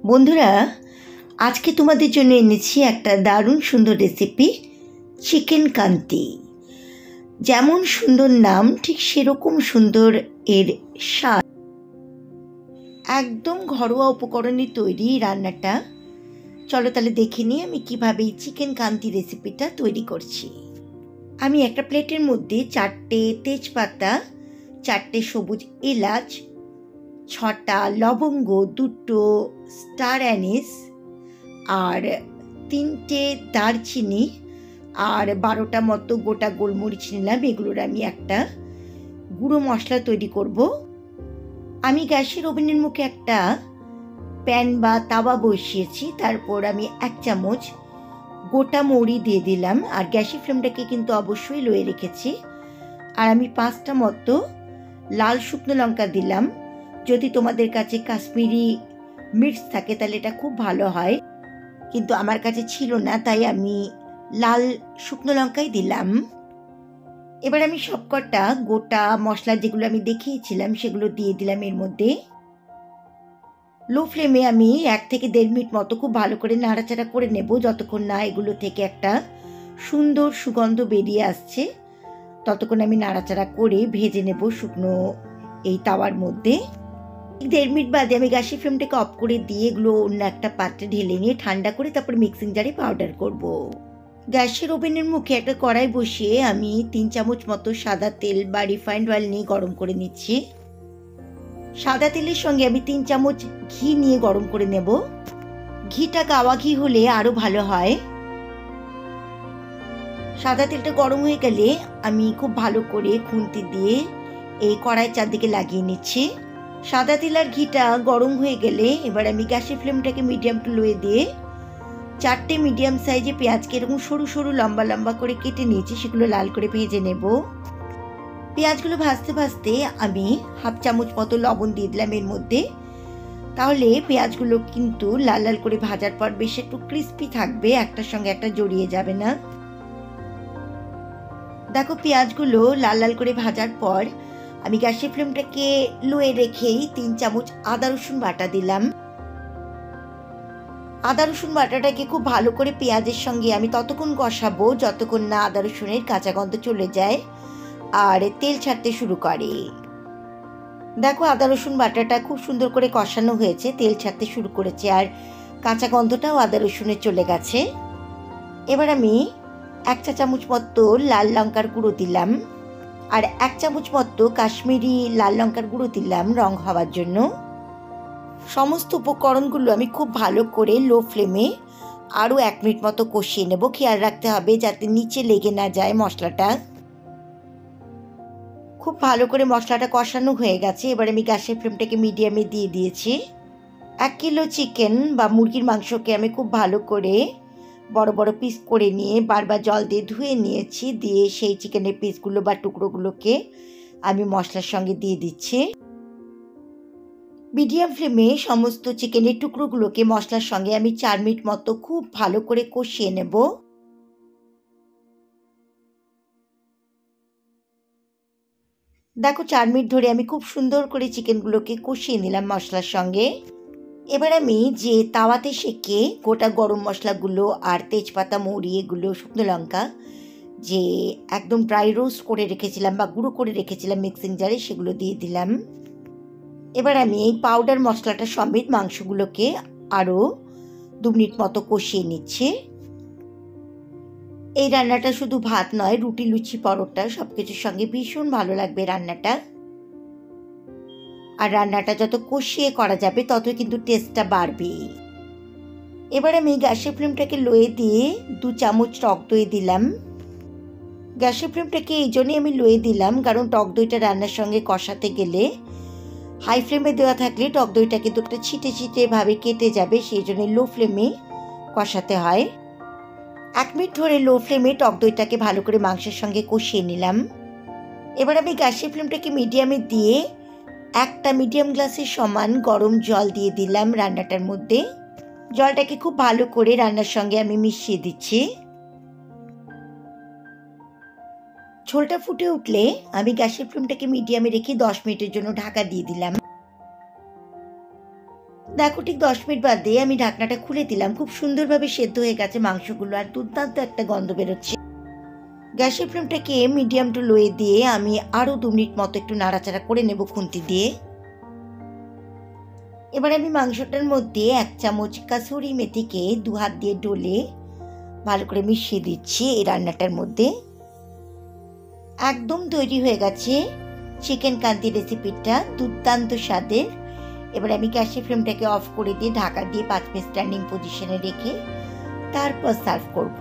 বন্ধুরা, আজকে তোমাদের জন্য এনেছি একটা দারুণ সুন্দর রেসিপি, চিকেন কান্তি। যেমন সুন্দর নাম, ঠিক সেরকম সুন্দর এর স্বাদ। একদম ঘরোয়া উপকরণে তৈরি রান্নাটা। চলো তাহলে দেখে নিই আমি কীভাবে এই চিকেন কান্তি রেসিপিটা তৈরি করছি। আমি একটা প্লেটের মধ্যে 4টে তেজপাতা, 4টে সবুজ এলাচ, 6টা লবঙ্গ, 2টো স্টার অ্যানিস আর 3টে দারচিনি আর 12টা মতো গোটা গোলমরিচ নিলাম। এগুলোর আমি একটা গুঁড়ো মশলা তৈরি করব। আমি গ্যাসের ওভেনের মুখে একটা প্যান বা তাওয়া বসিয়েছি। তারপর আমি 1 চামচ গোটা মৌরি দিয়ে দিলাম, আর গ্যাসের ফ্লেমটাকে কিন্তু অবশ্যই লোয়ে রেখেছি। আর আমি 5টা মতো লাল শুকনো লঙ্কা দিলাম। যদি তোমাদের কাছে কাশ্মীরি মির্চ থাকে তাহলে এটা খুব ভালো হয়, কিন্তু আমার কাছে ছিল না, তাই আমি লাল শুকনো লঙ্কাই দিলাম। এবার আমি সবকটা গোটা মশলা যেগুলো আমি দেখিয়েছিলাম সেগুলো দিয়ে দিলাম এর মধ্যে। লো ফ্লেমে আমি 1 থেকে 1.5 মিনিট মতো খুব ভালো করে নাড়াচাড়া করে নেব, যতক্ষণ না এগুলো থেকে একটা সুন্দর সুগন্ধ বেরিয়ে আসছে ততক্ষণ আমি নাড়াচাড়া করে ভেজে নেব শুকনো এই তাওয়ার মধ্যে। 1.5 মিনিট বাদে আমি গ্যাসের ফ্লেমটাকে অফ করে দিয়ে এগুলো অন্য একটা পাত্রে ঢেলে নিয়ে ঠান্ডা করে তারপর মিক্সিং জারে পাউডার করব। গ্যাসের ওভেনের মুখে একটা কড়াই বসিয়ে আমি 3 চামচ মতো সাদা তেল বা রিফাইন্ড অয়েল নিয়ে গরম করে নিচ্ছি। সাদা তেলের সঙ্গে আমি 3 চামচ ঘি নিয়ে গরম করে নেব। ঘিটা গাওয়া ঘি হলে আরো ভালো হয়। সাদা তেলটা গরম হয়ে গেলে আমি খুব ভালো করে খুন্তি দিয়ে এই কড়াইয়ের চারদিকে লাগিয়ে নিচ্ছি। সাদা তেল আর ঘিটা গরম হয়ে গেলে এবার আমি গ্যাসের ফ্লেমটাকে মিডিয়াম টু লোয়ে দিয়ে 4টে মিডিয়াম সাইজে পেঁয়াজকে এরকম সরু সরু লম্বা লম্বা করে কেটে নিয়েছি, সেগুলো লাল করে ভেজে নেব। পেঁয়াজগুলো ভাজতে ভাজতে আমি 1/2 চামচ মতো লবণ দিয়ে দিলাম এর মধ্যে। তাহলে পেঁয়াজগুলো কিন্তু লাল লাল করে ভাজার পর বেশ একটু ক্রিস্পি থাকবে, একটার সঙ্গে একটা জড়িয়ে যাবে না। দেখো পেঁয়াজগুলো লাল লাল করে ভাজার পর আমি গ্যাসের ফ্লেমটাকে লোয়ে রেখেই 3 চামচ আদা রসুন বাটা দিলাম। আদা রসুন বাটাটাকে খুব ভালো করে পেঁয়াজের সঙ্গে আমি ততক্ষণ কষাবো যতক্ষণ না আদা রসুনের কাঁচা গন্ধ চলে যায় আর তেল ছাড়তে শুরু করে। দেখো আদা রসুন বাটাটা খুব সুন্দর করে কষানো হয়েছে, তেল ছাড়তে শুরু করেছে আর কাঁচা গন্ধটাও আদা রসুনের চলে গেছে। এবার আমি 1 চা চামচ মতো লাল লঙ্কার গুঁড়ো দিলাম আর 1 চামচ মতো কাশ্মীরি লাল লঙ্কার গুঁড়ো দিলাম রং হওয়ার জন্য। সমস্ত উপকরণগুলো আমি খুব ভালো করে লো ফ্লেমে আরও 1 মিনিট মতো কষিয়ে নেব। খেয়াল রাখতে হবে যাতে নিচে লেগে না যায় মশলাটা। খুব ভালো করে মশলাটা কষানো হয়ে গেছে। এবার আমি গ্যাসের ফ্লেমটাকে মিডিয়ামে দিয়ে দিয়েছি। 1 কিলো চিকেন বা মুরগির মাংসকে আমি খুব ভালো করে বড় বড় পিস করে নিয়ে বারবার জল দিয়ে ধুয়ে নিয়েছি। দিয়ে সেই চিকেনের পিসগুলো বা টুকরোগুলোকে আমি মশলার সঙ্গে দিয়ে দিচ্ছি। মিডিয়াম ফ্লেমে সমস্ত চিকেনের টুকরোগুলোকে মশলার সঙ্গে আমি 4 মিনিট মতো খুব ভালো করে কষিয়ে নেব। দেখো 4 মিনিট ধরে আমি খুব সুন্দর করে চিকেনগুলোকে কষিয়ে নিলাম মশলার সঙ্গে। এবার আমি যে তাওয়াতে সেঁকে গোটা গরম মশলাগুলো আর তেজপাতা, মৌরি, এগুলো শুকনো লঙ্কা যে একদম ড্রাই রোস্ট করে রেখেছিলাম বা গুঁড়ো করে রেখেছিলাম মিক্সিং জারে, সেগুলো দিয়ে দিলাম। এবার আমি এই পাউডার মশলাটা সমেত মাংসগুলোকে আরও 2 মিনিট মতো কষিয়ে নিচ্ছি। এই রান্নাটা শুধু ভাত নয়, রুটি, লুচি, পরোটা সব কিছুর সঙ্গে ভীষণ ভালো লাগবে রান্নাটা। আর রান্নাটা যত কষিয়ে করা যাবে ততই কিন্তু টেস্টটা বাড়বে। এবার আমি গ্যাসের ফ্লেমটাকে লোয়ে দিয়ে 2 চামচ টক দই দিলাম। গ্যাসের ফ্লেমটাকে এই জন্যই আমি লোয়ে দিলাম কারণ টক দইটা রান্নার সঙ্গে কষাতে গেলে হাই ফ্লেমে দেওয়া থাকলে টক দইটা কিন্তু একটা ছিটে ছিটে ভাবে কেটে যাবে, সেই জন্য লো ফ্লেমে কষাতে হয়। 1 মিনিট ধরে লো ফ্লেমে টক দইটাকে ভালো করে মাংসের সঙ্গে কষিয়ে নিলাম। এবার আমি গ্যাসের ফ্লেমটাকে মিডিয়ামে দিয়ে একটা মিডিয়াম গ্লাসের সমান গরম জল দিয়ে দিলাম রান্নাটার মধ্যে। জলটাকে খুব ভালো করে রান্নার সঙ্গে আমি মিশিয়ে দিচ্ছি। ঝোলটা ফুটে উঠলে আমি গ্যাসের ফ্লেমটাকে মিডিয়ামে রেখে 10 মিনিটের জন্য ঢাকা দিয়ে দিলাম। দেখো ঠিক 10 মিনিট বাদে আমি ঢাকনাটা খুলে দিলাম। খুব সুন্দরভাবে সেদ্ধ হয়ে গেছে মাংসগুলো, আর দুর্দান্ত একটা গন্ধ বেরোচ্ছে। গ্যাসের ফ্লেমটাকে মিডিয়াম টু লোয়ে দিয়ে আমি আরও 2 মিনিট মতো একটু নাড়াচাড়া করে নেব খুন্তি দিয়ে। এবার আমি মাংসটার মধ্যে 1 চামচ কাসুরি মেথিকে 2 হাত দিয়ে ডলে ভালো করে মিশিয়ে দিচ্ছি এই রান্নাটার মধ্যে। একদম তৈরি হয়ে গেছে চিকেন কান্তি রেসিপিটা, দুর্দান্ত স্বাদের। এবার আমি গ্যাসের ফ্লেমটাকে অফ করে দিয়ে ঢাকা দিয়ে 5 মিনিট স্ট্যান্ডিং পজিশনে রেখে তারপর সার্ভ করব।